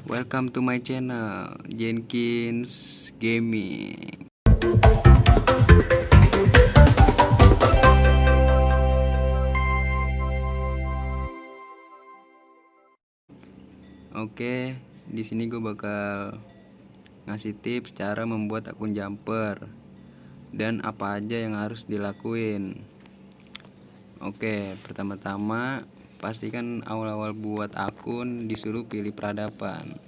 Welcome to my channel, Jenkins Gaming. Oke, di sini gue bakal ngasih tips cara membuat akun jumper dan apa aja yang harus dilakuin. Oke, pertama-tama pastikan awal-awal buat akun disuruh pilih peradaban.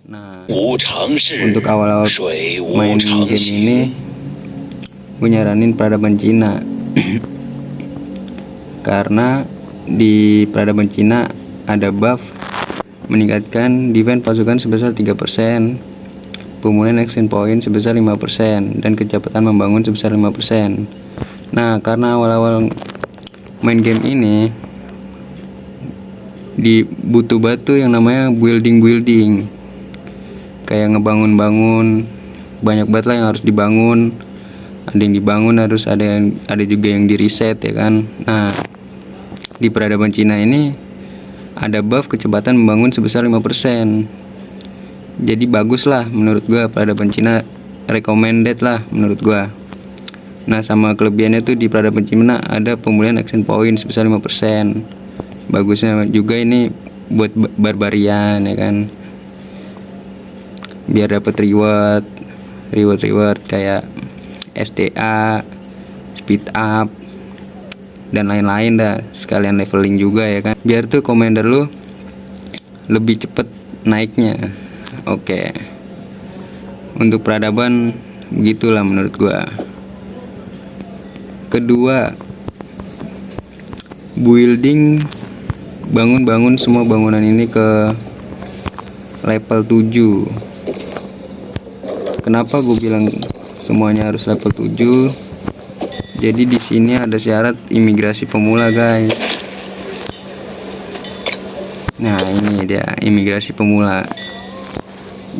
Nah, untuk awal-awal main game ini gue nyaranin peradaban Cina karena di peradaban Cina ada buff meningkatkan defense pasukan sebesar 3%, pemulihan action point sebesar 5%, dan kecepatan membangun sebesar 5%. Nah, karena awal-awal main game ini butuh batu yang namanya building, kayak ngebangun-bangun, banyak banget lah yang harus dibangun. Ada yang dibangun, harus ada juga yang di reset, ya kan. Nah, di peradaban Cina ini ada buff kecepatan membangun sebesar 5%. Jadi bagus lah menurut gua, peradaban Cina recommended lah menurut gua. Nah, sama kelebihannya tuh di peradaban Cina ada pemulihan action point sebesar 5%. Bagusnya juga ini buat barbarian, ya kan, biar dapat reward kayak SDA, speed up, dan lain-lain dah, sekalian leveling juga, ya kan, biar tuh commander lu lebih cepet naiknya. Oke, untuk peradaban begitulah menurut gua. Kedua, building, bangun semua bangunan ini ke level 7. Kenapa gue bilang semuanya harus level 7? Jadi di sini ada syarat imigrasi pemula, guys. Nah, ini dia imigrasi pemula.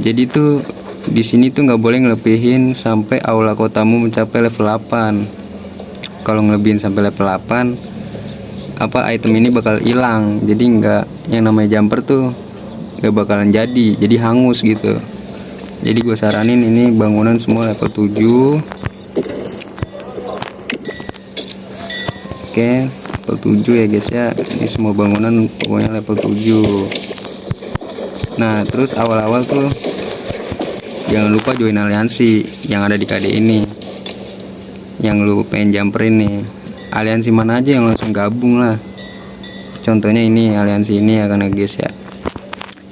Jadi tuh di sini tuh nggak boleh ngelebihin sampai aula kotamu mencapai level 8. Kalau ngelebihin sampai level 8, item ini bakal hilang. Jadi nggak, yang namanya jumper tuh nggak bakalan jadi hangus gitu. Jadi gue saranin ini bangunan semua level 7. Oke, level 7 ya guys ya. Ini semua bangunan pokoknya level 7. Nah, terus awal-awal tuh jangan lupa join aliansi yang ada di KD ini. Yang lu pengen jumper ini, aliansi mana aja yang langsung gabung lah. Contohnya ini aliansi ini ya kan guys ya,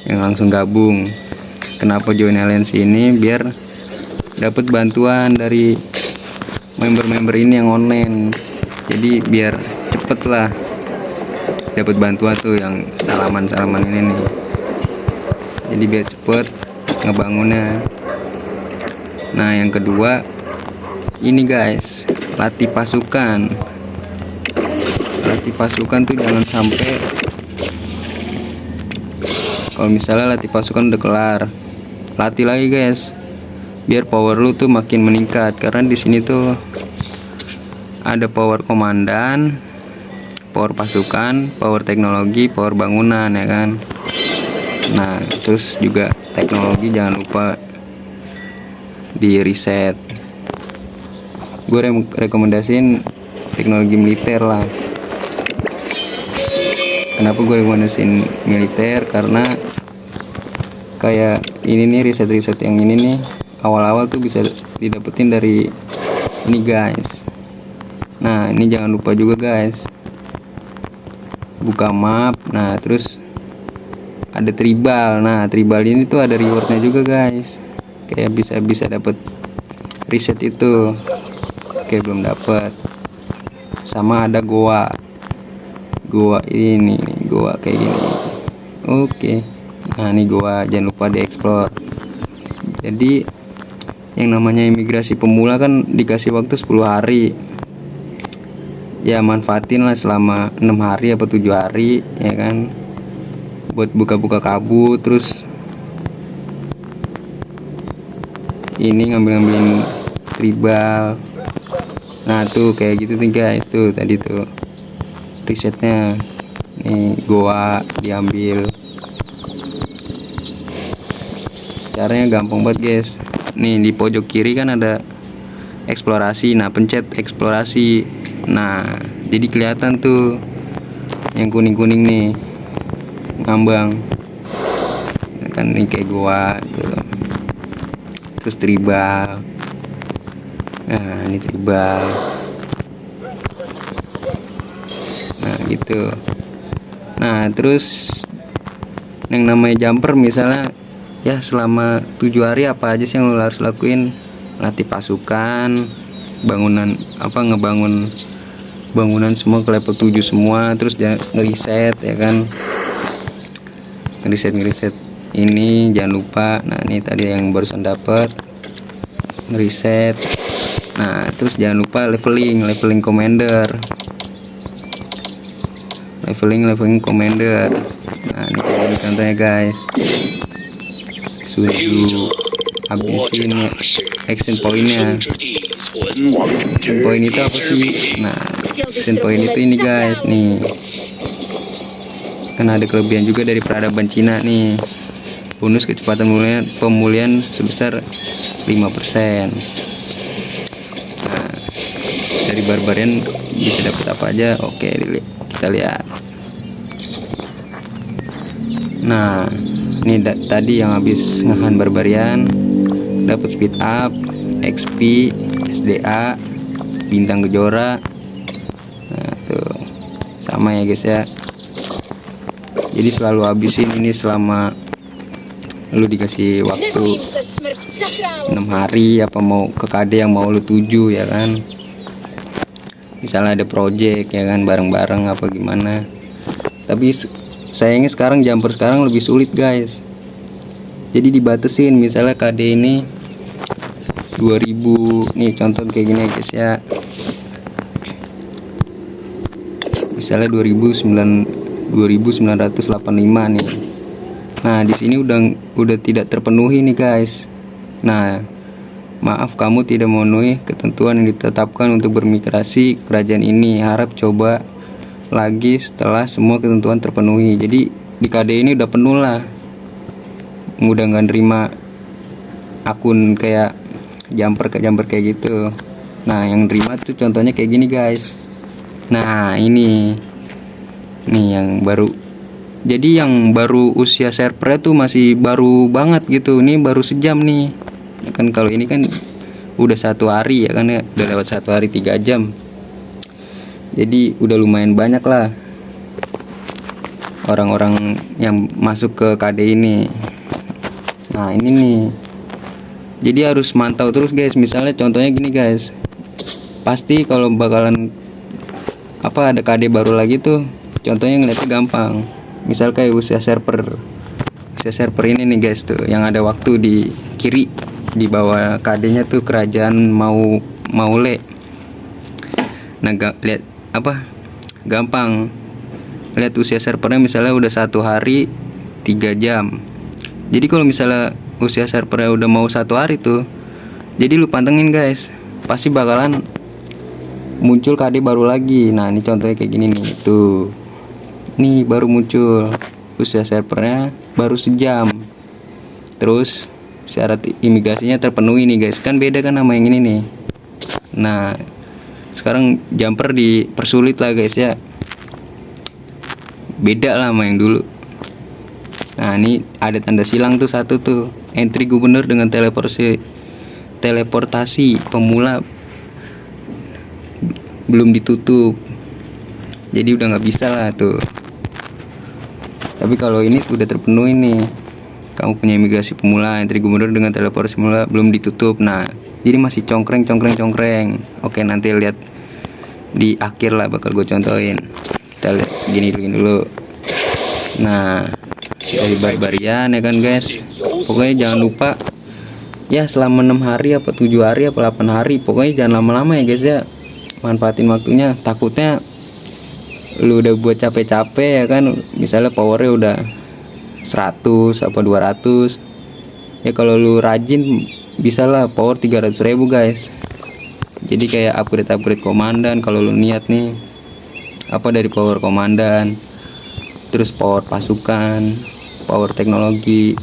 yang langsung gabung. Kenapa join aliansi ini? Biar dapat bantuan dari member-member ini yang online. Jadi biar cepet lah dapat bantuan tuh yang salaman ini nih. Jadi biar cepet ngebangunnya. Nah, yang kedua ini guys, latih pasukan tuh jangan sampai, kalau misalnya latih pasukan udah kelar, latih lagi guys, biar power lu tuh makin meningkat. Karena di sini tuh ada power komandan, power pasukan, power teknologi, power bangunan, ya kan. Nah, terus juga teknologi jangan lupa di reset. Gue rekomendasiin teknologi militer lah. Kenapa gue rekomendasiin militer? Karena kayak ini nih, riset yang ini nih awal-awal tuh bisa didapetin dari ini guys. Nah, ini jangan lupa juga guys, buka map. Nah, terus ada tribal. Nah, tribal ini tuh ada rewardnya juga guys, kayak bisa dapet riset itu. Oke, belum dapat. Sama ada goa ini, goa kayak gini. Oke, nah ini goa, jangan lupa dieksplor. Jadi yang namanya imigrasi pemula kan dikasih waktu 10 hari. Ya manfaatin lah selama 6 hari atau 7 hari, ya kan, buat buka-buka kabut. Terus ini ngambilin tribal. Nah, tuh kayak gitu nih guys, tuh tadi tuh risetnya nih, goa diambil. Caranya gampang banget guys. Nih di pojok kiri kan ada eksplorasi, nah pencet eksplorasi. Nah jadi kelihatan tuh yang kuning-kuning nih ngambang. Nah, kan ini kayak gua tuh. Terus tribal. Nah ini tribal. Nah gitu. Nah terus yang namanya jumper misalnya ya selama 7 hari apa aja sih yang lo harus lakuin? Latih pasukan, bangunan ngebangun bangunan semua ke level 7 semua, terus ngeriset ya kan, ngeriset ini jangan lupa. Nah ini tadi yang barusan dapat ngeriset. Nah terus jangan lupa leveling commander, leveling commander. Nah ini kayak gini contohnya guys. Suju habisin ya action pointnya. Action point itu apa sih? Nah action point itu ini guys, nih kan ada kelebihan juga dari peradaban Cina nih, bonus kecepatan pemulihan sebesar 5%. Nah dari barbarian bisa dapat apa aja? Oke, kita lihat. Nah ini tadi yang habis ngehan barbarian dapat speed up, XP, SDA, bintang gejora. Nah tuh sama ya guys ya. Jadi selalu habisin ini selama lu dikasih waktu 6 hari, apa mau ke KD yang mau lu tuju ya kan. Misalnya ada project ya kan bareng-bareng apa gimana. Tapi sayangnya sekarang jumper sekarang lebih sulit guys. Jadi dibatasin, misalnya KD ini 2000 nih, contoh kayak gini ya guys ya. Misalnya 2985 nih. Nah di sini udah tidak terpenuhi nih guys. Nah maaf, kamu tidak memenuhi ketentuan yang ditetapkan untuk bermigrasi ke kerajaan ini. Harap coba lagi setelah semua ketentuan terpenuhi. Jadi di KD ini udah penuh lah, udah nggak nerima akun kayak jumper kayak gitu. Nah yang nerima tuh contohnya kayak gini guys. Nah ini nih yang baru. Jadi yang baru usia servernya tuh masih baru banget gitu. Ini baru sejam nih ya kan. Kalau ini kan udah 1 hari ya kan ya, udah lewat 1 hari 3 jam. Jadi udah lumayan banyak lah orang-orang yang masuk ke KD ini. Nah ini nih, jadi harus mantau terus guys. Misalnya contohnya gini guys, pasti kalau bakalan ada KD baru lagi tuh, contohnya ngeliatnya gampang. Misal kayak usia server ini nih guys tuh, yang ada waktu di kiri di bawah KD-nya tuh kerajaan Maule. Nah lihat gampang lihat usia servernya, misalnya udah 1 hari 3 jam. Jadi kalau misalnya usia servernya udah mau 1 hari tuh, jadi lu pantengin guys, pasti bakalan muncul KD baru lagi. Nah ini contohnya kayak gini nih, tuh nih baru muncul usia servernya baru sejam, terus syarat imigrasinya terpenuhi nih guys. Kan beda kan sama yang ini nih. Nah sekarang jumper dipersulit lah guys ya, beda lah sama yang dulu. Nah ini ada tanda silang tuh satu tuh, entry gubernur dengan teleportasi pemula belum ditutup, jadi udah nggak bisa lah tuh. Tapi kalau ini udah terpenuhi nih, kamu punya imigrasi pemula, entry gubernur dengan teleportasi pemula belum ditutup. Nah jadi masih congkreng. Oke, nanti lihat di akhir lah bakal gue contohin. Kita lihat gini dulu. Nah dari barbarian ya kan guys, pokoknya jangan lupa ya selama 6 hari apa 7 hari apa 8 hari, pokoknya jangan lama-lama ya guys ya. Manfaatin waktunya, takutnya lu udah buat capek-capek ya kan, misalnya powernya udah 100 apa 200 ya, kalau lu rajin bisa lah power 300.000 guys. Jadi kayak upgrade komandan kalau lu niat nih, dari power komandan, terus power pasukan, power teknologi,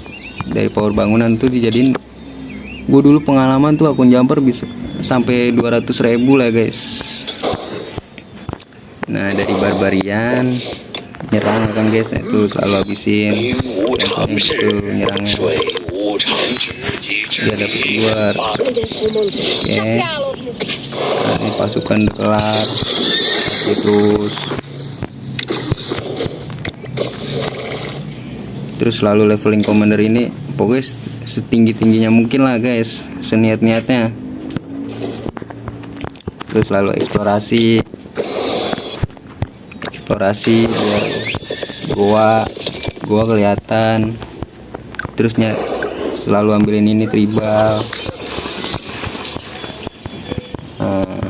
dari power bangunan tuh dijadiin. Gue dulu pengalaman tuh akun jumper bisa sampai 200.000 lah guys. Nah dari barbarian nyerang kan guys, itu selalu habisin. Contohnya gitu nyerangnya dia dapat keluar. Oke, nah, ini pasukan kelar terus selalu leveling commander ini pokoknya setinggi-tingginya mungkin lah guys, seniat-niatnya. Terus selalu eksplorasi biar goa kelihatan. Terusnya selalu ambilin ini tribal. Nah,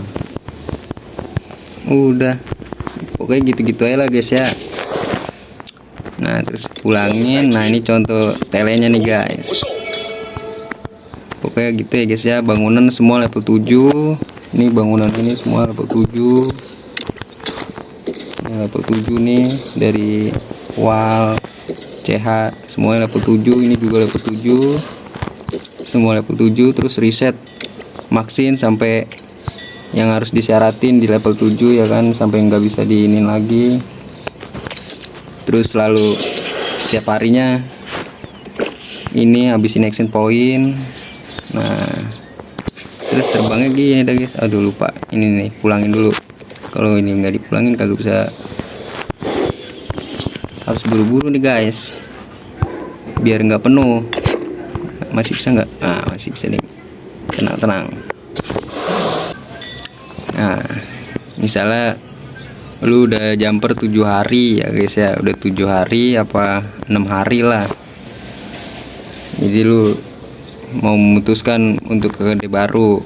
udah pokoknya gitu-gitu aja lah guys ya. Nah terus pulangin. Nah ini contoh telenya nih guys. Pokoknya gitu ya guys ya. Bangunan semua level 7. Ini bangunan ini semua level 7. Ini level 7 nih. Dari wall CH semuanya level 7. Ini juga level 7. Semua level 7. Terus reset maksin sampai yang harus disyaratin di level 7 ya kan, sampai nggak bisa diinin lagi. Terus selalu setiap harinya ini habisin action point. Nah terus terbangnya gini dah guys. Aduh lupa ini nih, pulangin dulu. Kalau ini nggak dipulangin kagak bisa, harus buru-buru nih guys biar nggak penuh. Masih bisa nggak? Nah masih bisa nih, tenang. Nah misalnya lu udah jumper 7 hari ya guys ya, udah 7 hari apa 6 hari lah. Jadi lu mau memutuskan untuk ke KD baru.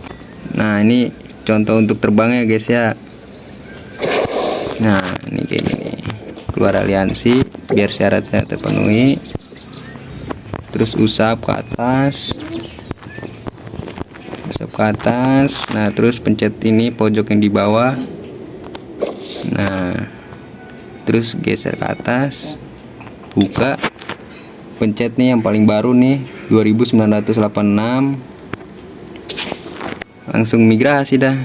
Nah ini contoh untuk terbangnya guys ya. Nah ini kayak gini, keluar aliansi biar syaratnya terpenuhi. Terus usap ke atas. Nah terus pencet ini pojok yang di bawah. Nah terus geser ke atas, buka, pencet nih yang paling baru nih 2986, langsung migrasi dah.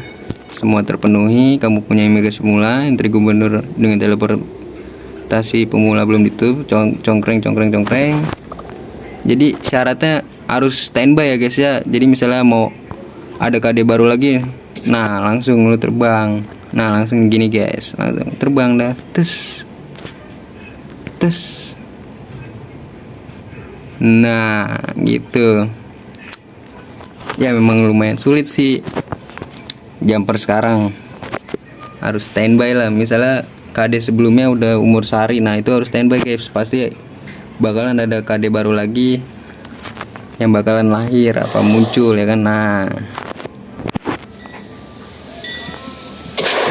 Semua terpenuhi, kamu punya imigrasi semula, entry gubernur dengan teleportasi pemula belum ditutup, congkreng. Jadi syaratnya harus standby ya guys ya. Jadi misalnya mau ada KD baru lagi, nah langsung lu terbang. Nah langsung gini guys, langsung terbang dah, tes. Nah gitu ya, memang lumayan sulit sih jumper sekarang, harus standby lah. Misalnya KD sebelumnya udah umur sehari, nah itu harus standby guys, pasti bakalan ada KD baru lagi yang bakalan lahir apa muncul ya kan. Nah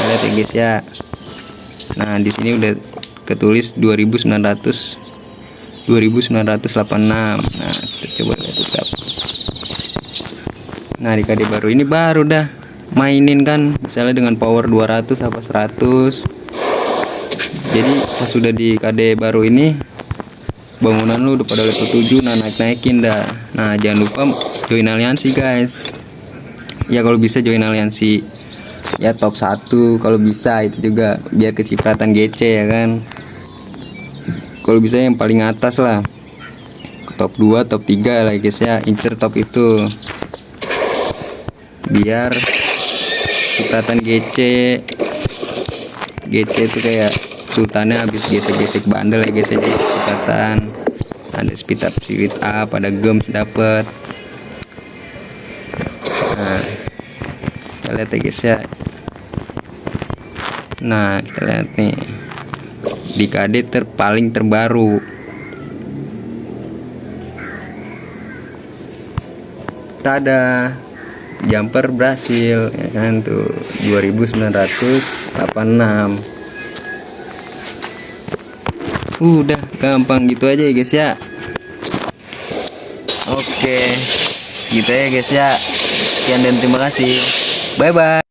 lihat ya guys ya. Nah di sini udah ketulis 2986. Nah kita coba lihat usap. Nah di KD baru ini baru dah mainin kan, misalnya dengan power 200 apa 100. Jadi pas sudah di KD baru ini bangunan lu udah pada level 7. Nah naikin dah. Nah jangan lupa join aliansi guys ya, kalau bisa join aliansi ya top 1 kalau bisa, itu juga biar kecipratan GC ya kan. Kalau bisa yang paling atas lah, top 2 top 3 lah guys ya, incer top itu biar cipratan GC itu kayak sultannya habis gesek bandel ya guys ya. Jadi cipratan ada speed up, ada gems dapet. Nah kita lihat ya guys ya. Nah kita lihat nih di KD paling terbaru. Tada, jumper berhasil ya kan tuh 2986. Udah gampang gitu aja ya guys ya. Oke gitu ya guys ya. Sekian dan terima kasih. Bye bye.